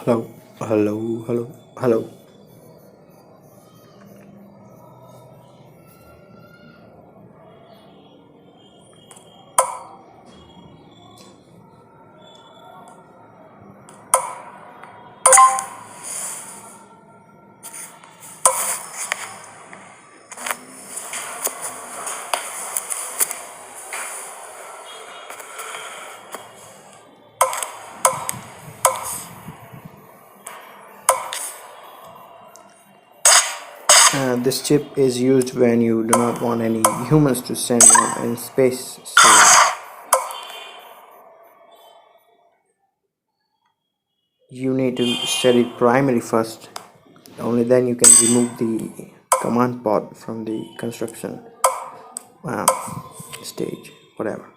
Hello, hello, hello, hello. This chip is used when you do not want any humans to send on in space. So you need to set it primary first. Only then you can remove the command pod from the construction uh, stage, whatever.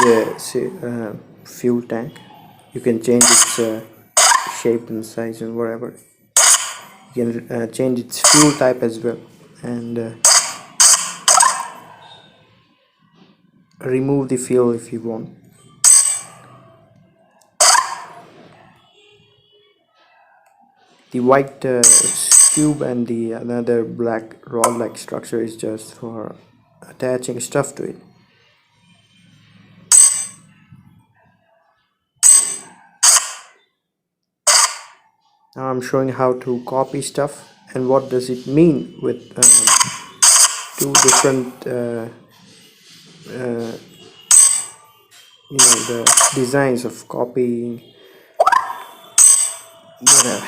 This is a fuel tank. You can change its shape and size and whatever. You can change its fuel type as well, and remove the fuel if you want. The white cube and the another black rod-like structure is just for attaching stuff to it. Now I'm showing how to copy stuff and what does it mean with two different the designs of copying whatever.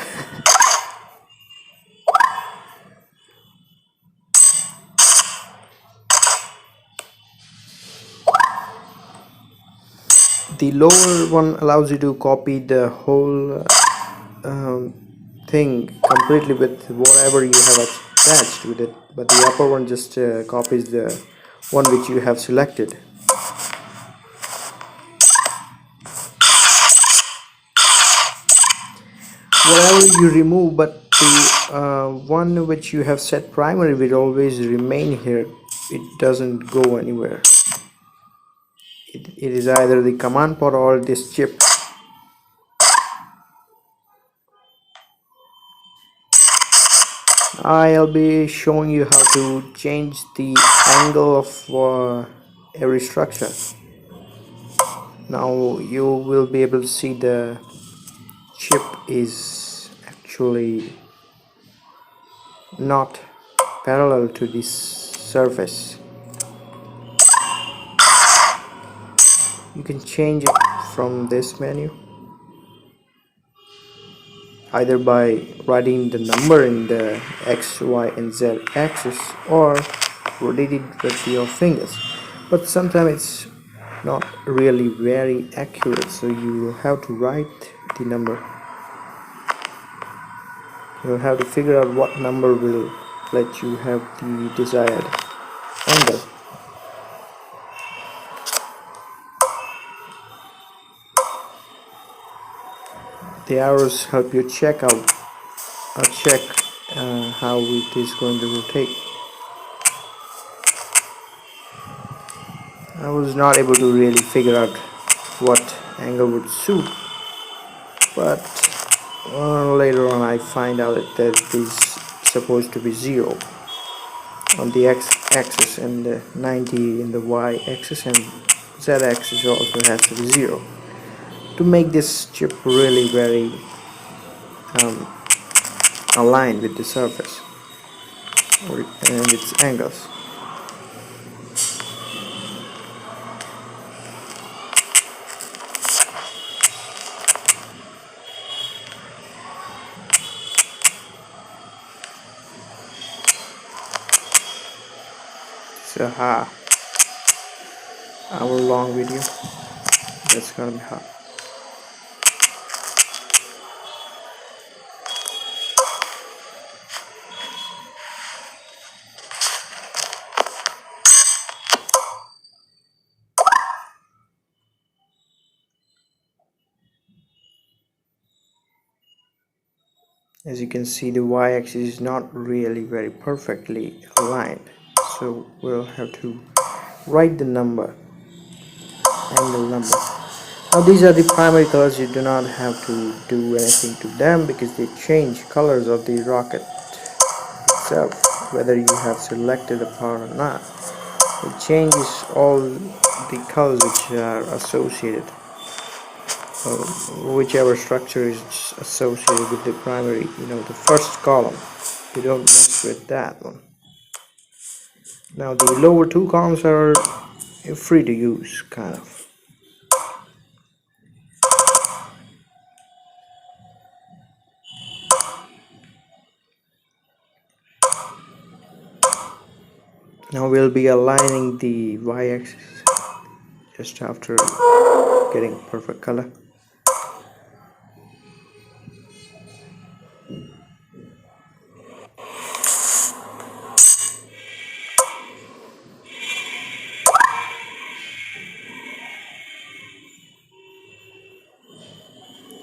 The lower one allows you to copy the whole thing completely with whatever you have attached with it, but the upper one just copies the one which you have selected. Whatever you remove, but the one which you have set primary will always remain here. It doesn't go anywhere. It is either the command pod or this chip. I'll be showing you how to change the angle of every structure. Now you will be able to see the chip is actually not parallel to this surface. You can change it from this menu, either by writing the number in the X, Y and Z axis or rotate it with your fingers, but sometimes it's not really very accurate, so you have to write the number. You'll have to figure out what number will let you have the desired angle. The arrows help you check how it is going to rotate. I was not able to really figure out what angle would suit, but later on I find out that it is supposed to be 0 on the x-axis and 90 in the y-axis, and z-axis also has to be 0 to make this chip really very aligned with the surface and its angles. It's a hour long video. That's gonna be hard. As you can see, the y-axis is not really very perfectly aligned, so we'll have to write the number, angle number. Now these are the primary colors. You do not have to do anything to them because they change colors of the rocket itself, whether you have selected the part or not. It changes all the colors which are associated, whichever structure is associated with the primary, the first column. You don't mess with that one. Now the lower two columns are free to use, kind of. Now we'll be aligning the y-axis just after getting perfect color.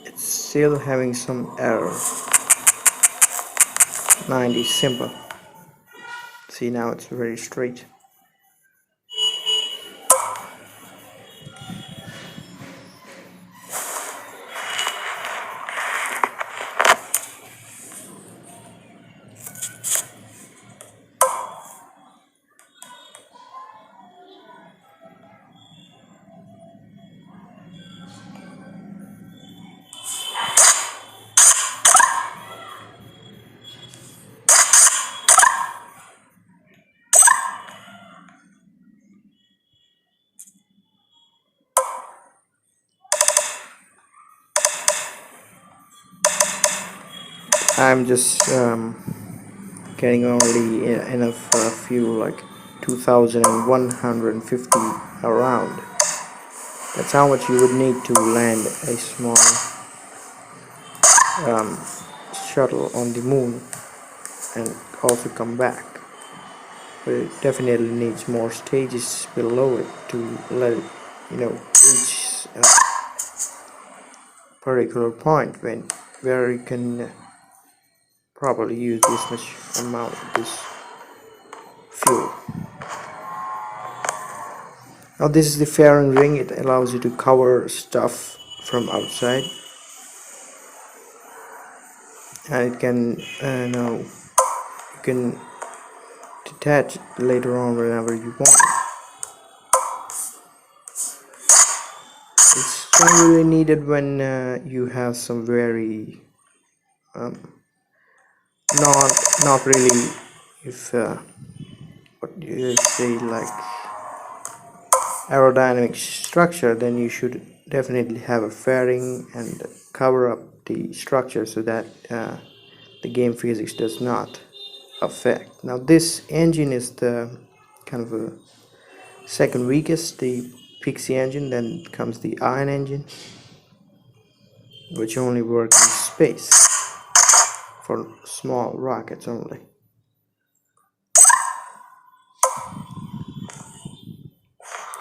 It's still having some error. 90 simple. See, now it's very straight. I'm just getting only enough for a few, like 2,150 around. That's how much you would need to land a small shuttle on the moon and also come back. But it definitely needs more stages below it to let it, reach a particular point where you can properly use this much amount of this fuel. Now this is the fairing ring. It allows you to cover stuff from outside, and it can you can detach it later on whenever you want. It's not really needed when you have some very not really, if what you say, like aerodynamic structure, then you should definitely have a fairing and cover up the structure so that the game physics does not affect. Now this engine is the kind of a second weakest, the pixie engine. Then comes the iron engine, which only works in space for small rockets only.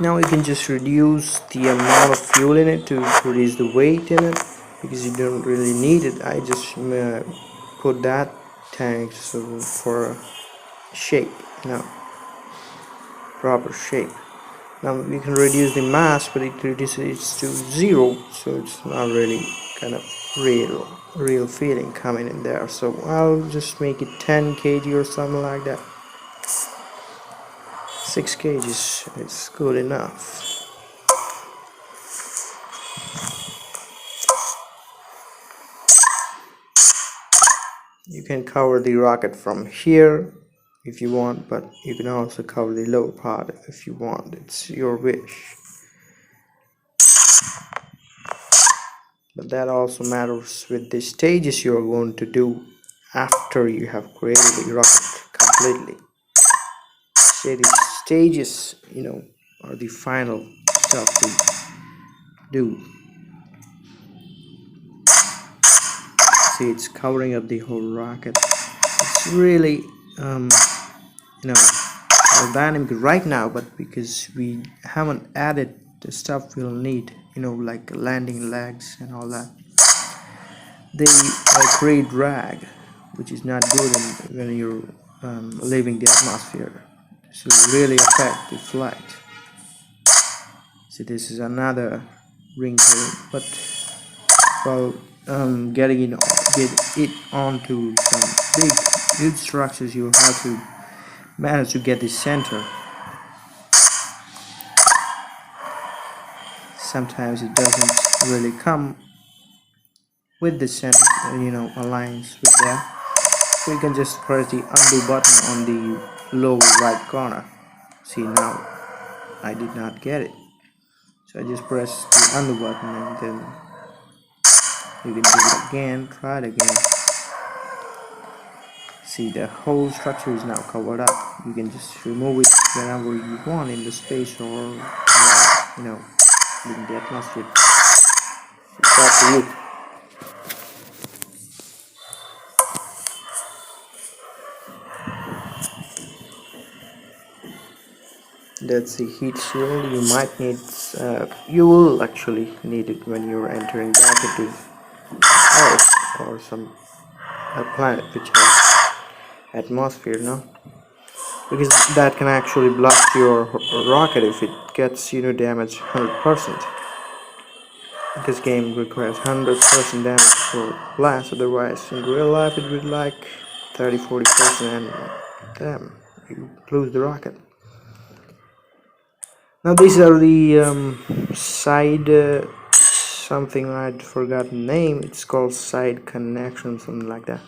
Now you can just reduce the amount of fuel in it to reduce the weight in it, because you don't really need it. I just put that tank so for shape, proper shape. Now you can reduce the mass, but it reduces it to 0, so it's not really kind of real feeling coming in there. So I'll just make it 10 kg or something like that. 6 kgs is good enough. You can cover the rocket from here if you want, but you can also cover the lower part if you want. It's your wish. But that also matters with the stages you're going to do after you have created the rocket completely. Say the stages, are the final stuff to do. See, it's covering up the whole rocket. It's really dynamic right now, but because we haven't added the stuff we'll need, like landing legs and all that, they create drag, which is not good when you're leaving the atmosphere. This will really affect the flight. So this is another wrinkle, but while get it onto some huge structures, you have to manage to get the center. Sometimes it doesn't really come with the center, aligns with that. So you can just press the undo button on the lower right corner. See, now I did not get it, so I just press the undo button and then you can do it again, try it again. See, the whole structure is now covered up. You can just remove it whenever you want in the space, or in the atmosphere. It's up to you. That's the heat shield. You might need, you will actually need it when you're entering back into Earth or some planet which has atmosphere, no? Because that can actually blast your rocket if it gets damaged 100%. This game requires 100% damage for blast, otherwise in real life it would like 30-40% and damn, you lose the rocket. Now these are the side something I'd forgotten name. It's called side connection, something like that.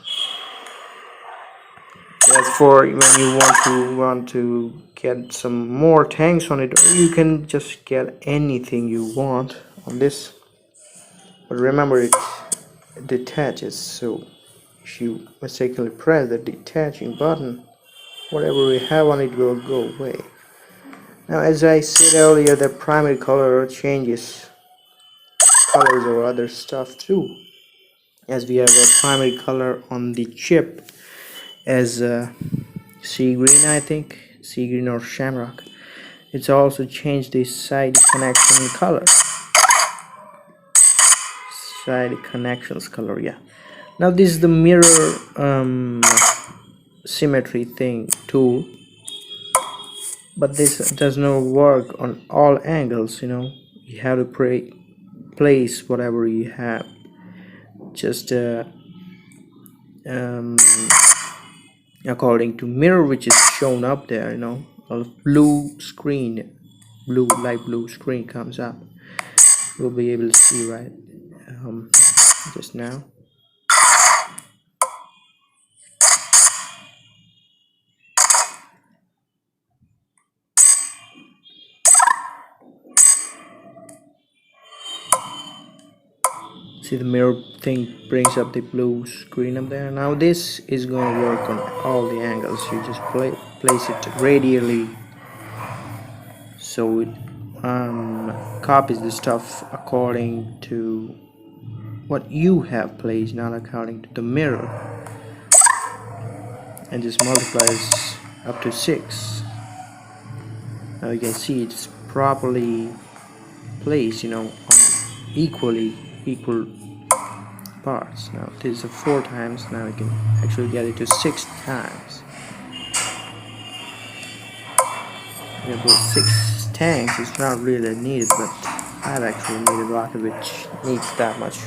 That's for when you want to get some more tanks on it, or you can just get anything you want on this. But remember, it detaches, so if you mistakenly press the detaching button, whatever we have on it will go away. Now, as I said earlier, the primary color changes colors or other stuff too, as we have a primary color on the chip as sea green, I think sea green or shamrock. It's also changed the side connection color, side connections color. Yeah, now this is the mirror symmetry thing tool, but this does not work on all angles. You have to place whatever you have, just according to mirror which is shown up there. A blue screen, light blue screen comes up. You'll be able to see right just now. See, the mirror thing brings up the blue screen up there. Now this is going to work on all the angles. You just place it radially, so it copies the stuff according to what you have placed, not according to the mirror, and just multiplies up to 6. Now you can see it's properly placed, on equal parts. Now this is 4 times. Now you can actually get it to 6 times. Those 6 tanks is not really needed, but I've actually made a rocket which needs that much.